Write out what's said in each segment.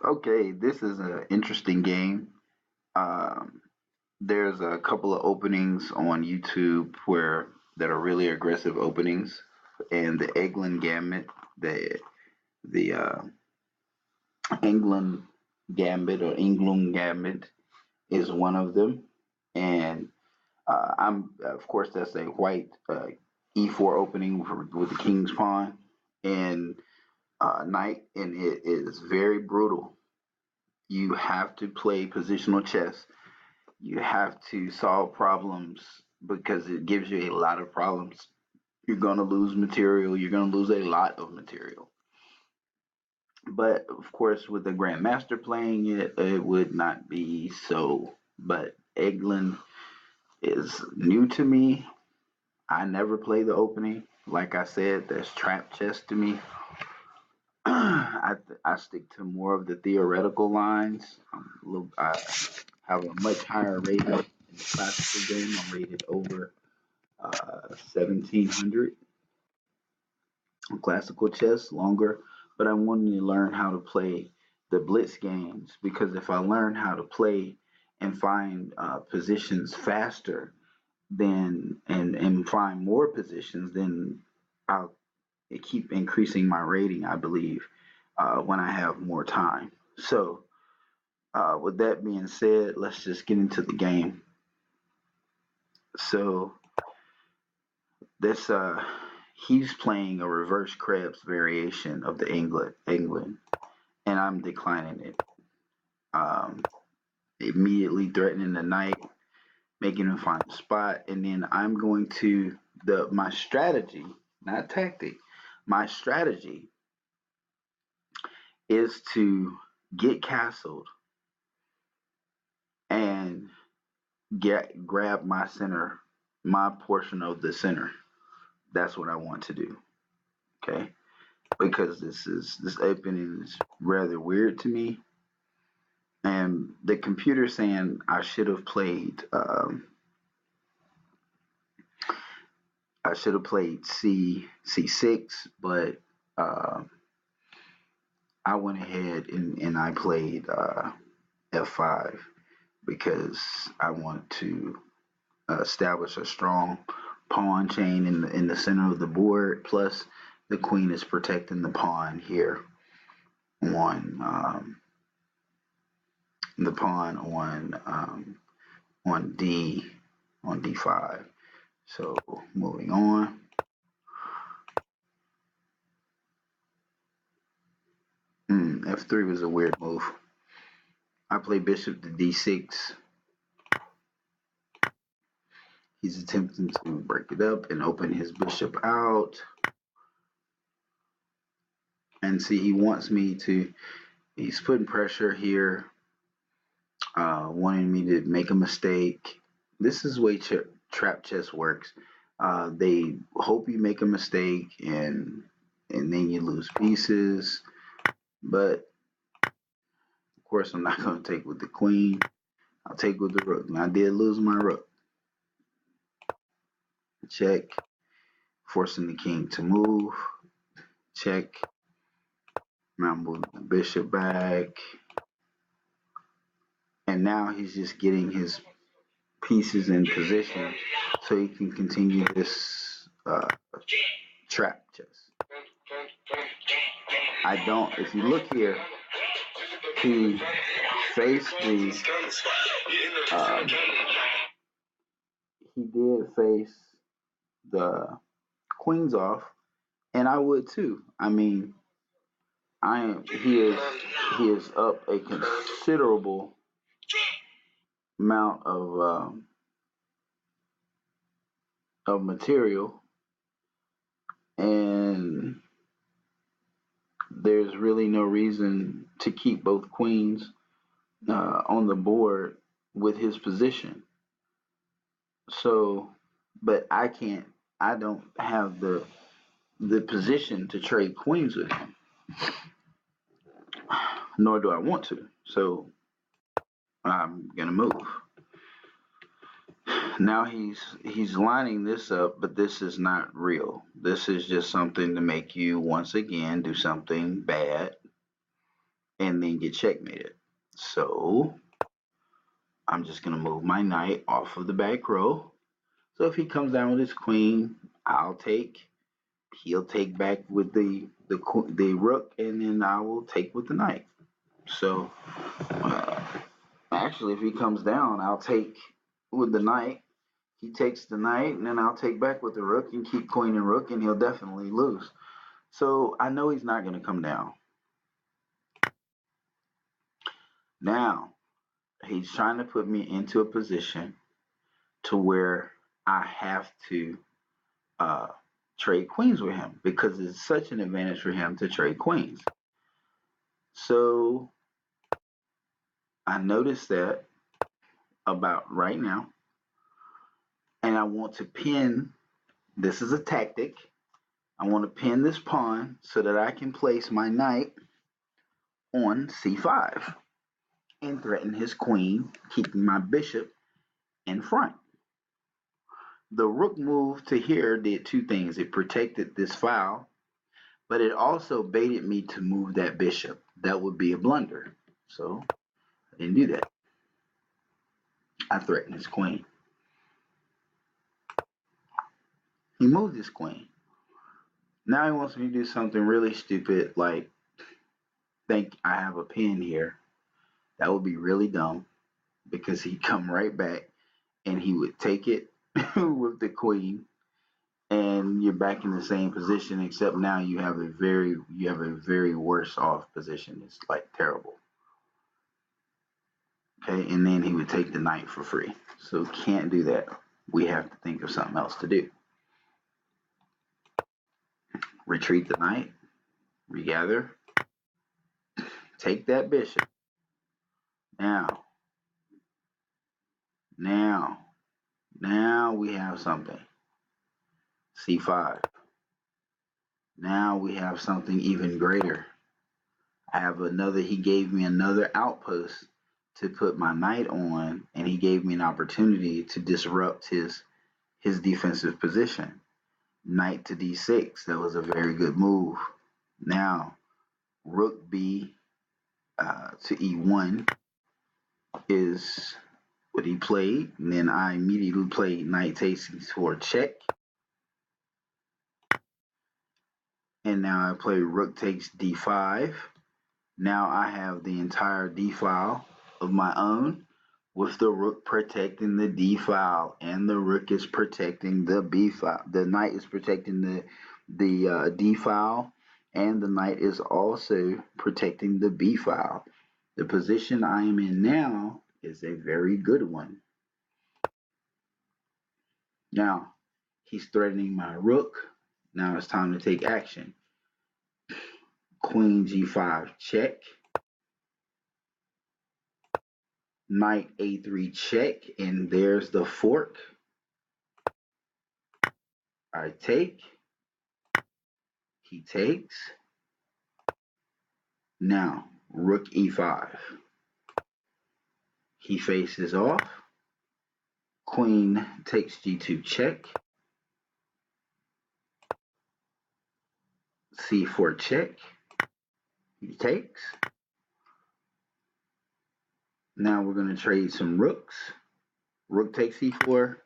Okay, this is an interesting game. Um, there's a couple of openings on YouTube where that are really aggressive openings, and the Englund Gambit, the England Englund Gambit is one of them, and I'm of course that's a white e4 opening with the king's pawn and knight, and it is very brutal. You have to play positional chess. You have to solve problems because it gives you a lot of problems. You're going to lose material. You're going to lose a lot of material. But of course, with the grandmaster playing it, it would not be so. But Eglin is new to me. I never play the opening. Like I said, that's trap chess to me. I stick to more of the theoretical lines. I have a much higher rating in the classical game. I'm rated over 1700 classical chess, longer. But I wanted to learn how to play the blitz games because if I learn how to play and find positions faster, then and find more positions, then I'll keep increasing my rating. I believe when I have more time. So with that being said, let's just get into the game. So this he's playing a reverse Krebs variation of the England, and I'm declining it. Um, Immediately threatening the knight, making him find a spot, and then I'm going to the my strategy, not tactic. My strategy is to get castled and grab my center, my portion of the center. That's what I want to do. Okay, because this opening is rather weird to me, and the computer saying I should have played C6, but uh, I went ahead and I played F5 because I want to establish a strong pawn chain in the center of the board. Plus, the queen is protecting the pawn here on the pawn on D on D5. So moving on. F3 was a weird move. I play bishop to D6. He's attempting to break it up and open his bishop out. And see, he wants me to, he's putting pressure here, wanting me to make a mistake. This is the way trap chess works. They hope you make a mistake and then you lose pieces. But of course, I'm not going to take with the queen. I'll take with the rook. Now, I did lose my rook. Check. Forcing the king to move. Check. Now moving the bishop back. And now he's just getting his pieces in position so he can continue this trap chess. I don't, if you look here, he faced uh, he did face the queens off, and I would too. I mean, I am he is up a considerable amount of material, and there's really no reason to keep both queens on the board with his position. So, but I can't. I don't have the position to trade queens with him, nor do I want to. So I'm gonna move. Now he's lining this up, but this is not real. This is just something to make you once again do something bad. and then get checkmated. So I'm just gonna move my knight off of the back row. So if he comes down with his queen, I'll take. He'll take back with the rook, and then I will take with the knight. So uh, actually, if he comes down, I'll take with the knight. He takes the knight, and then I'll take back with the rook and keep queen and rook, and he'll definitely lose. So I know he's not going to come down. Now he's trying to put me into a position to where I have to uh, trade queens with him because it's such an advantage for him to trade queens. So I noticed that about right now, and I want to pin. This is a tactic. I want to pin this pawn so that I can place my knight on c5 and threaten his queen, keeping my bishop in front. The rook move to here did two things. It protected this file, but it also baited me to move that bishop. That would be a blunder. So I didn't do that. I threatened his queen. He moved his queen. Now he wants me to do something really stupid, like think I have a pin here. That would be really dumb because he'd come right back and he would take it with the queen, and you're back in the same position, except now you have a very worse off position. It's like terrible. Okay, and then he would take the knight for free. So can't do that. We have to think of something else to do. Retreat the knight, regather, take that bishop. Now, now, now we have something. C5. Now we have something even greater. He gave me another outpost to put my knight on, and he gave me an opportunity to disrupt his defensive position. Knight to d6. That was a very good move. Now, rook b to e1 is what he played. And then I immediately played knight takes e4 check. And now I play rook takes d5. Now I have the entire d file of my own with the rook protecting the d file, and the rook is protecting the b file. The knight is protecting the d file, and the knight is also protecting the b file. The position I am in now is a very good one. Now he's threatening my rook. Now it's time to take action. Queen g5 check. Knight a3 check, and there's the fork. I take. He takes. Now, rook e5. He faces off. Queen takes g2 check. c4 check. He takes. Now we're going to trade some rooks. Rook takes e4.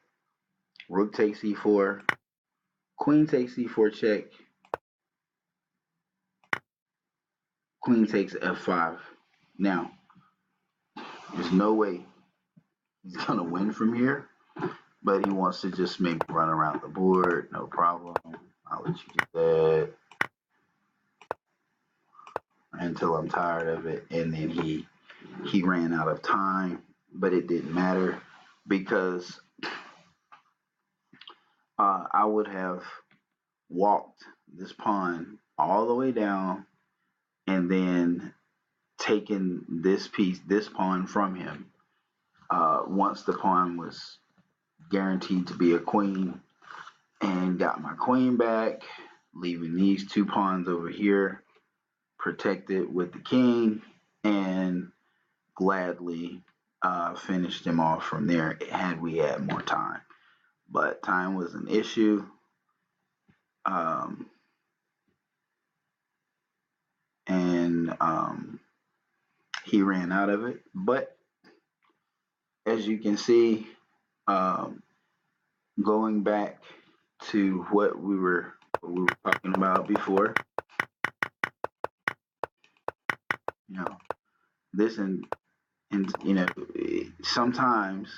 Rook takes e4. Queen takes e4 check. Queen takes f5. Now, there's no way he's going to win from here, but he wants to just maybe run around the board. No problem. I'll let you get that until I'm tired of it. And then he ran out of time, but it didn't matter because I would have walked this pawn all the way down and then taken this pawn from him. Once the pawn was guaranteed to be a queen, and got my queen back, leaving these two pawns over here protected with the king, and gladly finished him off from there had we had more time. But time was an issue. And he ran out of it. But as you can see, um, going back to what we were talking about before, you know, this and sometimes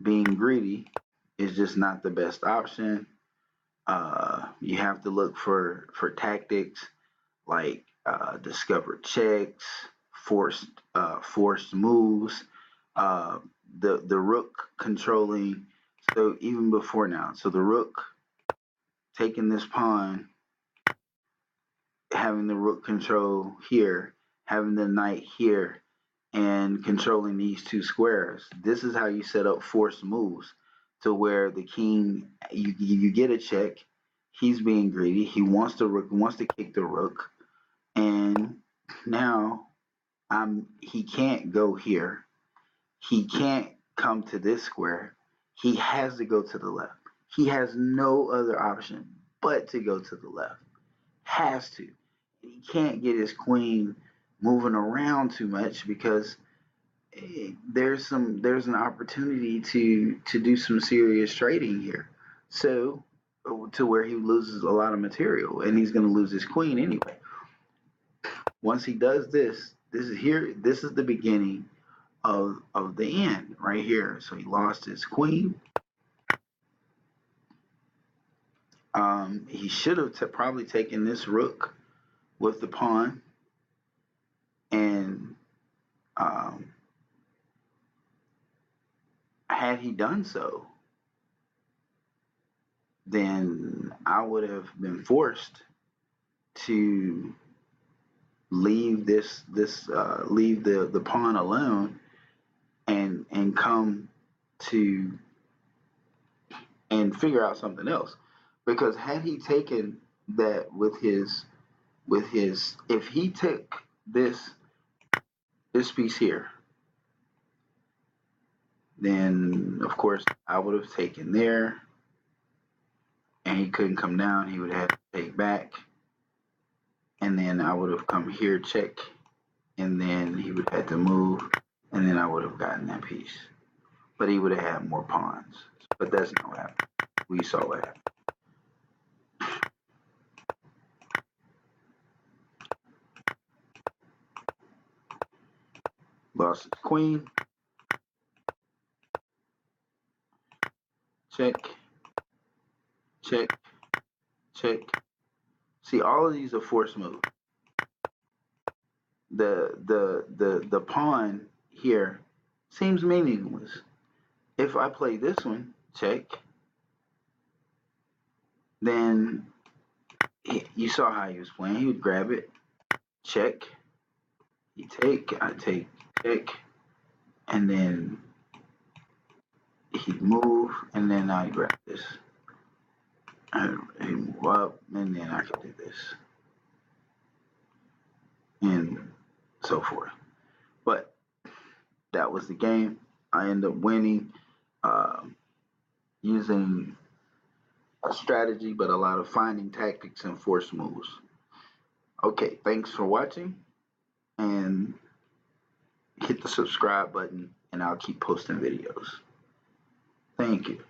being greedy is just not the best option. You have to look for tactics like discovered checks, forced moves, uh, the rook controlling. So even before now, so the rook taking this pawn, having the rook control here, having the knight here, and controlling these two squares. This is how you set up forced moves to where the king, you get a check. He's being greedy. He wants the rook, wants to kick the rook, and now he can't go here. He can't come to this square. He has to go to the left. He has no other option but to go to the left. Has to. He can't get his queen moving around too much because there's an opportunity to do some serious trading here. So to where he loses a lot of material and he's going to lose his queen anyway. Once he does this, this is the beginning of the end right here. So he lost his queen. He should have probably taken this rook with the pawn, and had he done so, then I would have been forced to leave leave the pawn alone and come to and figure out something else. Because had he taken that with his if he took this piece here, then of course I would have taken there, and he couldn't come down. He would have to take back, and then I would have come here, check, and then he would have to move, and then I would have gotten that piece. But he would have had more pawns. But that's not what happened. We saw what happened. Lost his queen. Check, check, check. See, all of these are force moves. The pawn here seems meaningless. If I play this one, check, then you saw how he was playing. He would grab it, check, he take, I take, check, and then he'd move, and then I'd grab this. He'd move up, and then I could do this, and so forth. But that was the game. I ended up winning using a strategy, but a lot of finding tactics and force moves. Okay, thanks for watching, and hit the subscribe button, and I'll keep posting videos. Thank you.